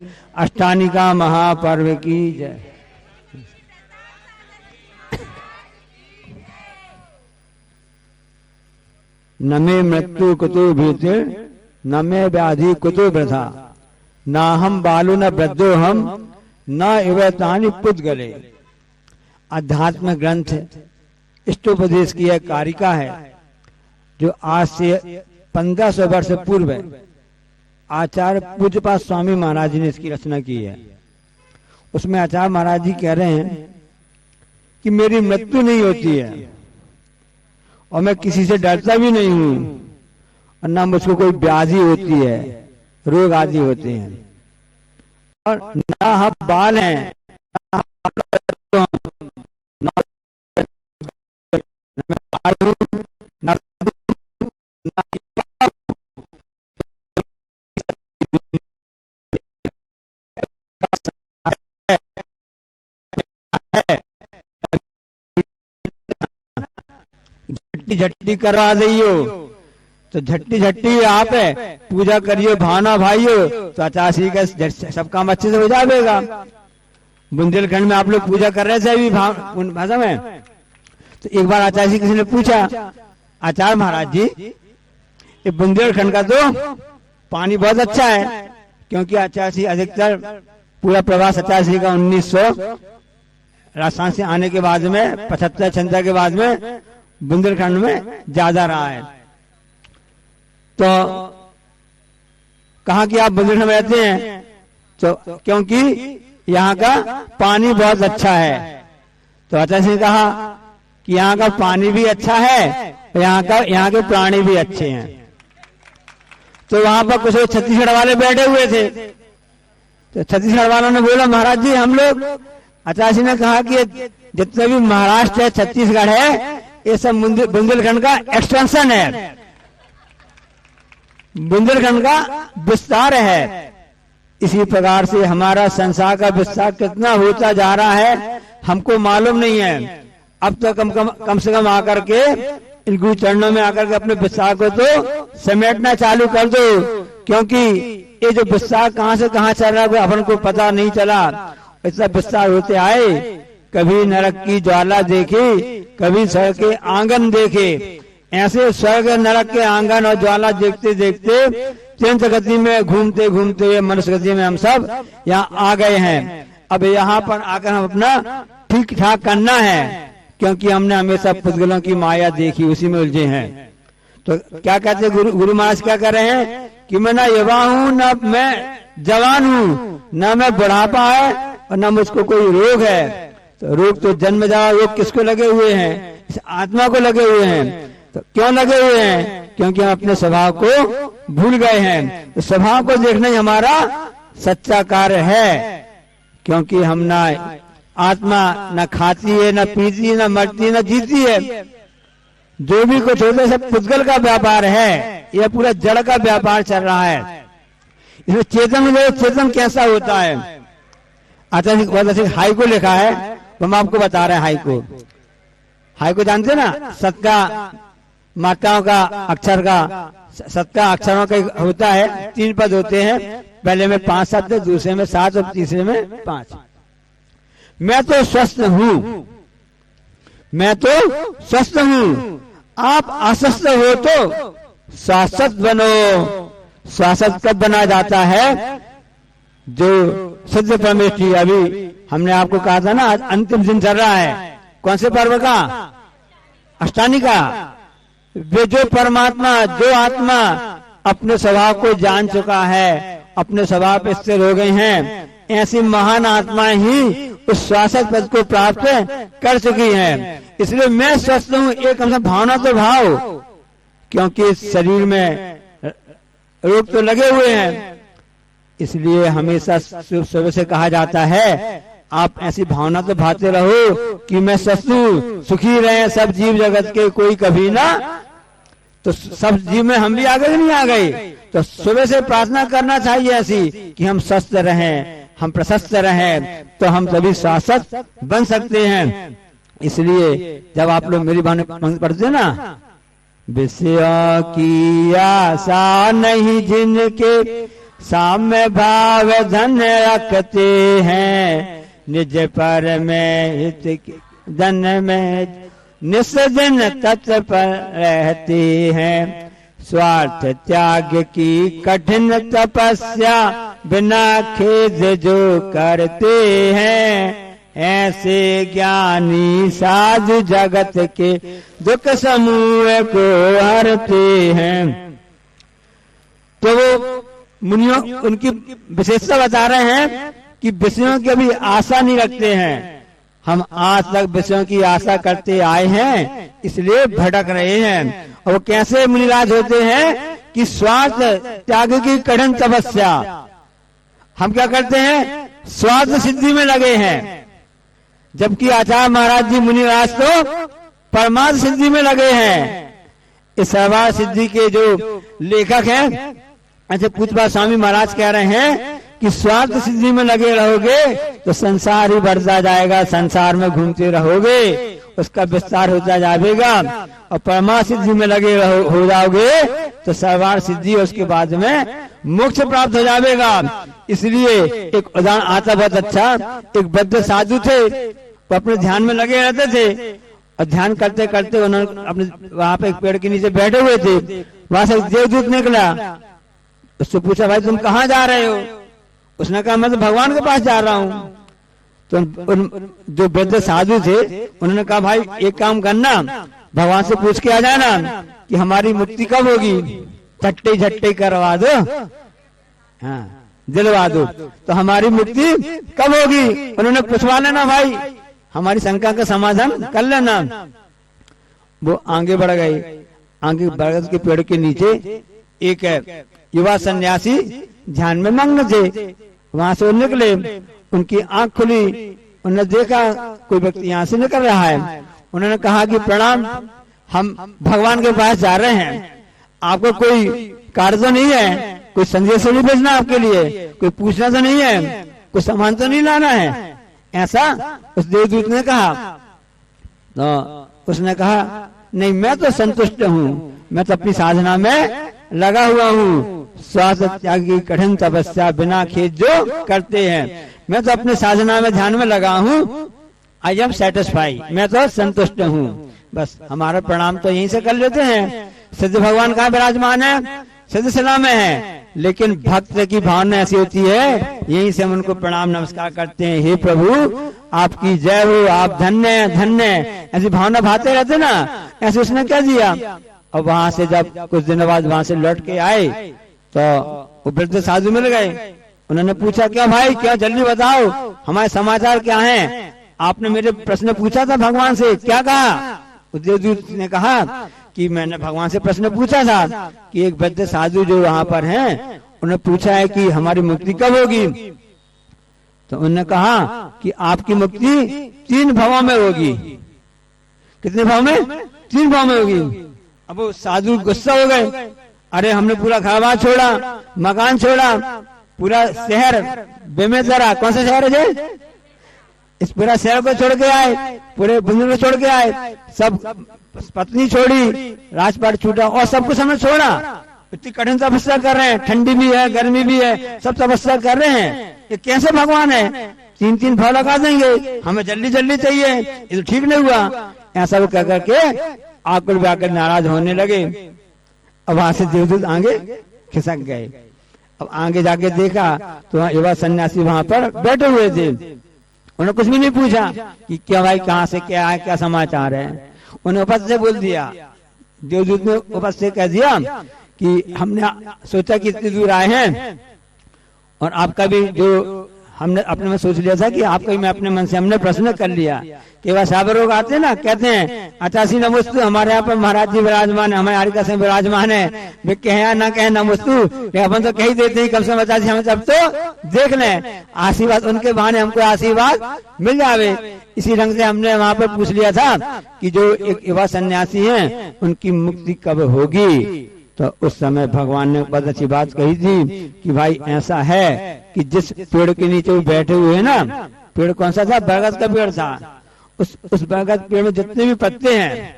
अष्टानिका महापर्व की जय। न मे मृत्यु कुतो भीतिर न मे व्याधि कुतो वृथा ना हम बालु न वृद्धो हम न इवतानि पुद्गले। अध्यात्म ग्रंथ इष्टोपदेश की एक कारिका है जो आज से 1500 वर्ष पूर्व आचार्य पूज्यपाद स्वामी महाराज जी ने इसकी रचना की है। उसमें आचार्य महाराज जी कह रहे हैं कि मेरी मृत्यु नहीं होती है और मैं किसी से डरता भी नहीं हूं और ना मुझको कोई व्याधि होती है, रोग आदि होते हैं, और ना हम बाल हैं, झट्टी करवा दियो तो झट्टी झट्टी आप है पूजा करियो भावना भाइयो तो 85 का सब काम अच्छे से हो जाएगा। बुंदेलखंड में आप लोग पूजा कर रहे थे अभी भाषा में, तो एक बार आचार्य जी किसी ने पूछा आचार्य महाराज जी ये बुंदेलखंड का तो पानी बहुत अच्छा है, क्योंकि आचार्य जी अधिकतर पूरा प्रवास आचार्य जी का 1900 राजस्थान से आने के बाद में 75-76 के बाद में बुंदेलखंड में ज्यादा रहा है। तो कहा कि आप बुंदेलखंड में रहते हैं तो क्योंकि यहाँ का पानी बहुत अच्छा है। तो आचार्य ने कहा कि यहाँ का पानी भी अच्छा है, यहाँ के प्राणी भी अच्छे हैं। तो वहां पर कुछ छत्तीसगढ़ वाले बैठे हुए थे, तो छत्तीसगढ़ वालों ने बोला महाराज जी हम लोग, आचार्य ने कहा कि जितने भी महाराष्ट्र है छत्तीसगढ़ है ये सब बुंदेलखंड का एक्सटेंशन है, बुंदेलखंड का विस्तार है। इसी प्रकार से हमारा संसार का विस्तार कितना होता जा रहा है हमको मालूम नहीं है। अब तो कम से कम आकर के इन गुरु चरणों में आकर के अपने विस्तार को तो समेटना चालू कर दो, क्योंकि ये जो विस्तार कहाँ से कहाँ चल रहा है अपन को पता नहीं चला। इतना विस्तार होते आए, कभी नरक की ज्वाला देखी, कभी स्वर्ग के आंगन देखे। ऐसे स्वर्ग नरक के आंगन और ज्वाला देखते देखते तीर्थ गति में घूमते घूमते मनुष्य गति में हम सब यहाँ आ गए हैं। अब यहाँ पर आकर हम अपना ठीक ठाक करना है, क्योंकि हमने हमेशा पुद्गलों की माया देखी, उसी में उलझे हैं। तो क्या कहते गुरु महाराज क्या कर रहे हैं कि मैं ना युवा हूँ न मैं जवान हूँ, न मैं बुढ़ापा है और न मुझको कोई रोग है। तो रोग तो जन्मजात रोग किसको लगे हुए हैं? इस आत्मा को लगे हुए हैं। तो क्यों लगे हुए हैं? क्योंकि हम अपने स्वभाव को भूल गए हैं। तो स्वभाव को देखना ही हमारा सच्चा कार्य है, क्योंकि हम ना आत्मा न खाती है, न पीती है, न मरती, न जीती है। जो भी कुछ होता है सब पुद्गल का व्यापार है, यह पूरा जड़ का व्यापार चल रहा है। इसमें चेतन कैसा होता है? आचार्य हाई को लिखा है, हम आपको बता रहे हैं। हाई को जानते ना, सत्का मात्राओं का अक्षर का, सत्का अक्षरों का होता है, 3 पद होते हैं। पहले में 5 शब्द, दूसरे में 7 और तीसरे में 5। मैं तो स्वस्थ हूं, मैं तो स्वस्थ हूं, आप अस्वस्थ हो तो शाश्वत बनो। शाश्वत कब बना जाता है? जो सिद्ध परमेश्वरी, अभी हमने आपको कहा था ना अंतिम दिन चल रहा है, कौन से पर्व का? अष्टानी का। वे जो परमात्मा, जो आत्मा अपने स्वभाव को जान चुका है, अपने स्वभाव पे स्थिर हो गए हैं, ऐसी महान आत्मा ही उस शाश्वत पद को प्राप्त कर चुकी है। इसलिए मैं स्वस्थ हूं, एक हमसे भावना तो भाव, क्योंकि शरीर में रोग तो लगे हुए हैं। इसलिए हमेशा सुबह से कहा जाता है आप ऐसी भावना तो भाते रहो कि मैं स्वस्थ हूं, सुखी रहे सब जीव जगत के, कोई कभी ना। तो सब जीव में हम भी आ गए नहीं आ गए, तो सुबह से प्रार्थना करना चाहिए ऐसी कि हम स्वस्थ रहें, हम प्रशस्त रहें, तो हम सभी शाश्वत बन सकते हैं। इसलिए जब आप लोग मेरी भावना पढ़ते ना, विषय की आशा नहीं जिनके साम्य भाव धन रखते हैं, निज पर में हित धन में निस्दिन तत्पर रहते हैं। स्वार्थ त्याग की कठिन तपस्या बिना खेद जो करते हैं, ऐसे ज्ञानी साधु जगत के दुख समूह को हरते हैं। तो वो मुनियों उनकी विशेषता बता रहे हैं कि विषयों की अभी आशा नहीं रखते हैं। हम आज तक विषयों की आशा करते आए हैं, इसलिए भटक रहे हैं। और वो कैसे मुनिराज होते हैं कि स्वार्थ त्याग की कठिन तपस्या, हम क्या करते हैं, स्वार्थ सिद्धि में लगे हैं, जबकि आचार्य महाराज जी मुनिराज तो परमार्थ सिद्धि में लगे हैं। इस सर्वार्थ सिद्धि के जो लेखक हैं, ऐसे पूज्य स्वामी महाराज कह रहे हैं कि स्वार्थ सिद्धि में लगे रहोगे तो संसार ही बढ़ता जाएगा, संसार में घूमते रहोगे, उसका विस्तार होता जाएगा। और परमार्थ सिद्धि में लगे हो जाओगे तो सर्वार्थ सिद्धि, उसके बाद में मोक्ष प्राप्त हो जाएगा। इसलिए एक उदाहरण आता बहुत अच्छा, एक वृद्ध साधु थे, वो अपने ध्यान में लगे रहते थे और ध्यान करते करते उन्होंने अपने वहां पे एक पेड़ के नीचे बैठे हुए थे, वहां से देवदूत निकला। उससे पूछा, भाई तुम कहाँ जा रहे हो? उसने कहा, मैं तो भगवान के पास जा रहा हूँ। तो जो वृद्ध साधु थे उन्होंने कहा, भाई एक काम करना, भगवान से पूछ के आ जाना कि हमारी मुक्ति कब होगी, झट्टे झट्टे करवा दो, हाँ दिलवा दो, तो हमारी मुक्ति कब होगी उन्होंने पूछवा लेना, भाई हमारी शंका का समाधान कर लेना। वो आगे बढ़ गए। आगे बरगद के पेड़ के नीचे एक युवा सन्यासी ध्यान में मग्न थे, वहां से वो निकले, उनकी आंख खुली, उन्होंने देखा कोई व्यक्ति यहाँ से निकल रहा है। उन्होंने कहा कि प्रणाम, हम भगवान के पास जा रहे हैं, आपको कोई कार्य तो नहीं है, कोई संदेश तो नहीं भेजना आपके लिए, कोई पूछना तो नहीं है, कोई सामान तो नहीं लाना है, ऐसा उस देवदूत ने कहा। तो उसने कहा, नहीं मैं तो संतुष्ट हूँ, मैं तो अपनी साधना में लगा हुआ हूँ, स्वार्थ त्याग की कठिन तपस्या बिना खेद जो करते हैं, मैं तो अपने साधना में ध्यान में लगा हूँ, आई एम सेटिस्फाई, मैं तो संतुष्ट हूँ। बस हमारा प्रणाम तो यहीं से कर लेते हैं। सिद्ध भगवान कहाँ विराजमान है? सिद्ध शिला में है, लेकिन भक्त की भावना ऐसी होती है, यहीं से हम उनको प्रणाम नमस्कार करते हैं, हे प्रभु आपकी जय हो, आप धन्य धन्य, ऐसी भावना भाते रहते ना। ऐसे उसने क्या दिया। और वहां से जब कुछ दिनों बाद वहां से लौट के आए तो वो वृद्ध साधु मिल गए। उन्होंने पूछा, क्या भाई, क्या जल्दी बताओ, हमारे समाचार क्या हैं? आपने मेरे प्रश्न पूछा था भगवान से, क्या कहा? देवदूत ने कहा कि मैंने भगवान से प्रश्न पूछा था कि एक वृद्ध साधु जो वहां पर हैं, उन्होंने पूछा है कि हमारी मुक्ति कब होगी। तो उन्होंने कहा कि आपकी मुक्ति 3 भावों में होगी। कितने भाव में? 3 भाव में होगी। अब वो साधु गुस्सा हो गए, अरे हमने पूरा घर छोड़ा, मकान छोड़ा, पूरा शहर बेमेतरा, कौन सा शहर है जी? इस पूरा शहर को छोड़ के आए, पूरे बुजुर्ग को छोड़ के आए, सब पत्नी छोड़ी, राजपाट छूटा और सब कुछ हमने छोड़ा। इतनी कठिन तपस्या कर रहे हैं, ठंडी भी है, गर्मी भी है, सब तपस्या कर रहे हैं, ये कैसे भगवान है? 3-3 भाव लगा देंगे, हमें जल्दी जल्दी चाहिए, ये तो ठीक नहीं हुआ। ऐसा वो कह करके आकुल व्याकुल नाराज होने लगे। अब वहां से देवदूत आगे खिसक गए। अब आगे जाके देखा तो युवा सन्यासी वहां पर बैठे हुए थे। उन्होंने कुछ भी नहीं पूछा कि क्या भाई कहाँ से क्या है, क्या समाचार है। उन्हें उपस्थित से बोल दिया, देवदूत ने उपस्थित से कह दिया कि हमने सोचा कि इतनी दूर आए हैं और आपका भी जो हमने अपने में सोच लिया था कि आपका भी मैं अपने मन से हमने प्रश्न कर लिया कि वह साबर लोग आते हैं ना, कहते हैं 88 नमोस्तु, हमारे यहाँ पर महाराज जी विराजमान है, हमारे हरिका से विराजमान है, वे कहे ना कहे नमोस्तु, अपन तो कह ही देते हैं कम से 85 हमें तब तो देख लें, आशीर्वाद उनके बहाने हमको आशीर्वाद मिल जावे। इसी ढंग से हमने वहां पर पूछ लिया था कि जो एक युवा सन्यासी हैं उनकी मुक्ति कब होगी। तो उस समय भगवान ने बहुत अच्छी बात कही थी कि भाई ऐसा है कि जिस पेड़ के नीचे वो बैठे हुए हैं ना, पेड़ कौन सा था? बरगद का पेड़ था। उस बरगद पेड़ में जितने भी पत्ते हैं,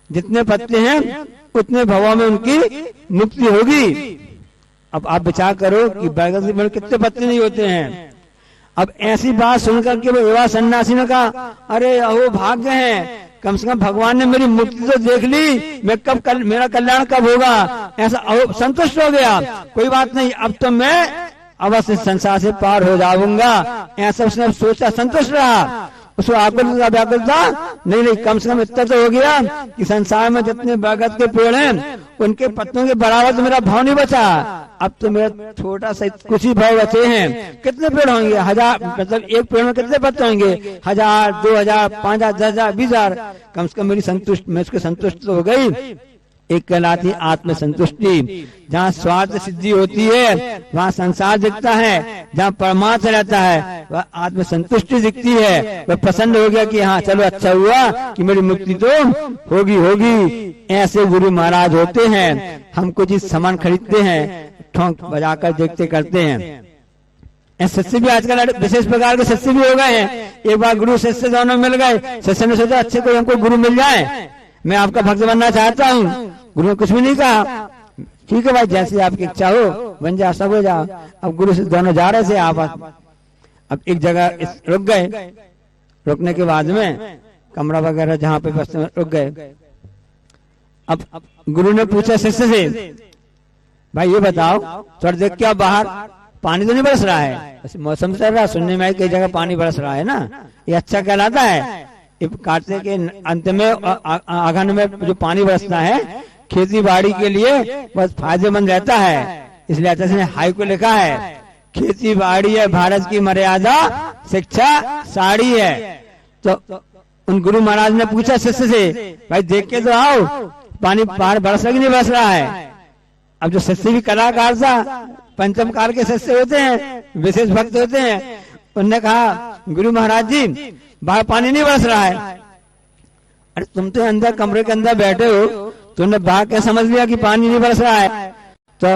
जितने पत्ते हैं उतने भावों में उनकी मुक्ति होगी। अब आप विचार करो कि बरगद के पेड़ कितने पत्ते नहीं होते हैं। अब ऐसी बात सुनकर के वो युवा सन्यासी ने कहा, अरे अहो भाग्य है, कम से कम भगवान ने मेरी मुक्ति तो देख ली, मैं कब मेरा कल्याण कब होगा, ऐसा संतुष्ट हो गया। कोई बात नहीं, अब तो मैं अवश्य संसार से पार हो जाऊंगा, ऐसा उसने सोचा, संतुष्ट रहा। उसको आकुलता व्याकुलता नहीं, कम से कम इतना तो हो गया कि संसार में जितने बरगद के पेड़ हैं उनके पत्तों के बराबर तो मेरा भाव नहीं बचा। अब तो मेरा छोटा सा कुछ ही भाव बचे हैं। कितने पेड़ होंगे, 1000, मतलब एक पेड़ में कितने पत्ते होंगे, 1000, 2000, 5000, 10,000, 20,000, कम से कम मेरी संतुष्ट, मैं उसके संतुष्ट तो हो गई। एक कहलाती आत्म संतुष्टि। जहाँ स्वार्थ सिद्धि होती है वहाँ संसार दिखता है, जहाँ परमात्मा रहता है वह आत्म संतुष्टि दिखती है। वह प्रसन्न हो गया कि हाँ चलो अच्छा हुआ कि मेरी मुक्ति तो होगी। ऐसे गुरु महाराज होते हैं। हम कुछ सामान खरीदते हैं, ठोंक बजाकर देखते करते हैं। शिष्य भी आजकल विशेष प्रकार के शिष्य भी हो गए हैं। एक बार गुरु शिष्य दोनों मिल गए, शिष्य ने सोचा अच्छे कोई हमको गुरु मिल जाए, मैं आपका भक्त बनना चाहता हूँ। गुरु ने कुछ भी नहीं कहा, ठीक है भाई जैसी आपकी इच्छा हो बन जा, सब हो जाओ। अब गुरु से दोनों जा रहे थे आप, अब एक जगह रुक गए। रुकने के बाद में कमरा वगैरह जहाँ पे बसते रुक गए। अब गुरु ने पूछा शिष्य से, भाई ये बताओ थोड़ा देख क्या बाहर पानी तो नहीं बरस रहा है, मौसम चल रहा, सुनने में कई जगह पानी बरस रहा है ना, ये अच्छा कहलाता है। कार्तिक के अंत में आंगन में जो पानी बरसता है खेती बाड़ी के लिए बस फायदेमंद रहता है। इसलिए अच्छा से हाई को लिखा है, खेती बाड़ी है भारत की मर्यादा, शिक्षा साड़ी है। तो उन गुरु महाराज ने पूछा शिष्य से, भाई देख के तो आओ पानी बाहर बरस रहा कि नहीं बरस रहा है। अब जो शिष्य भी कलाकार था, पंचम काल के शिष्य होते हैं, विशेष भक्त होते हैं, उनने कहा गुरु महाराज जी बाहर पानी नहीं बरस रहा है। अरे तुम तो अंदर कमरे के अंदर बैठे हो, तुमने बाहर क्या समझ लिया कि पानी नहीं बरस रहा है। तो